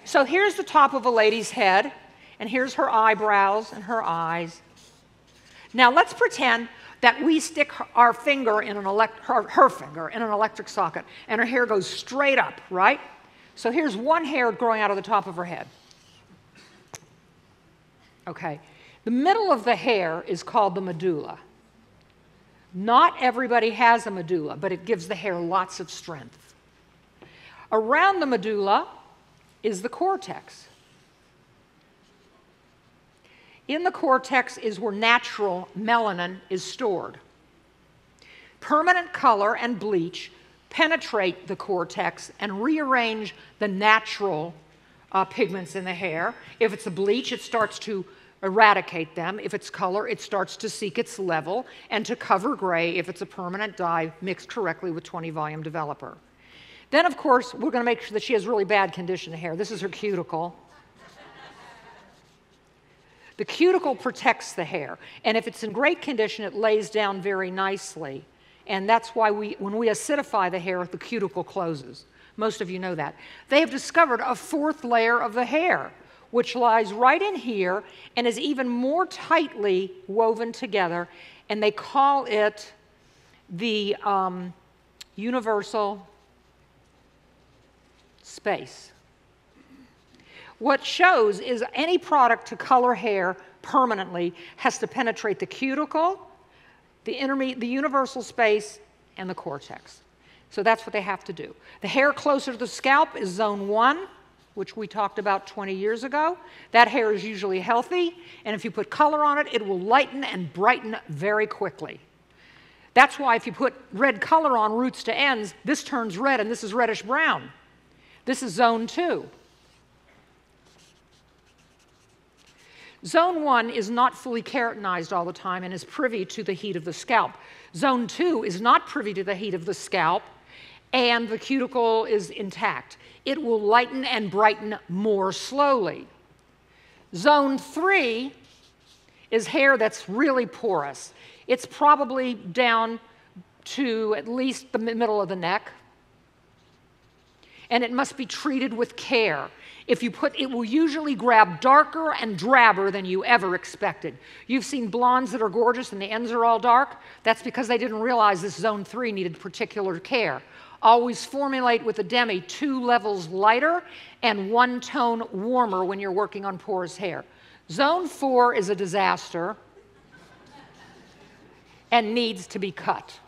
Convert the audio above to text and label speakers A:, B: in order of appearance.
A: So here's the top of a lady's head, and here's her eyebrows and her eyes. Now let's pretend that we stick our finger in her finger in an electric socket, and her hair goes straight up, right? So here's one hair growing out of the top of her head. Okay, the middle of the hair is called the medulla. Not everybody has a medulla, but it gives the hair lots of strength. Around the medulla is the cortex. In the cortex is where natural melanin is stored. Permanent color and bleach penetrate the cortex and rearrange the natural pigments in the hair. If it's a bleach, it starts to eradicate them. If it's color, it starts to seek its level and to cover gray if it's a permanent dye mixed correctly with 20-volume developer. Then, of course, we're going to make sure that she has really bad condition hair. This is her cuticle. The cuticle protects the hair, and if it's in great condition, it lays down very nicely. And that's why when we acidify the hair, the cuticle closes. Most of you know that. They have discovered a fourth layer of the hair, which lies right in here and is even more tightly woven together, and they call it the universal space. What shows is any product to color hair permanently has to penetrate the cuticle, the universal space, and the cortex. So that's what they have to do. The hair closer to the scalp is zone 1, which we talked about 20 years ago. That hair is usually healthy, and if you put color on it, it will lighten and brighten very quickly. That's why if you put red color on roots to ends, this turns red and this is reddish brown. This is zone 2. Zone 1 is not fully keratinized all the time and is privy to the heat of the scalp. Zone 2 is not privy to the heat of the scalp, and the cuticle is intact. It will lighten and brighten more slowly. Zone 3 is hair that's really porous. It's probably down to at least the middle of the neck, and it must be treated with care. It will usually grab darker and drabber than you ever expected. You've seen blondes that are gorgeous and the ends are all dark. That's because they didn't realize this zone 3 needed particular care. Always formulate with a demi 2 levels lighter and 1 tone warmer when you're working on porous hair. Zone 4 is a disaster and needs to be cut.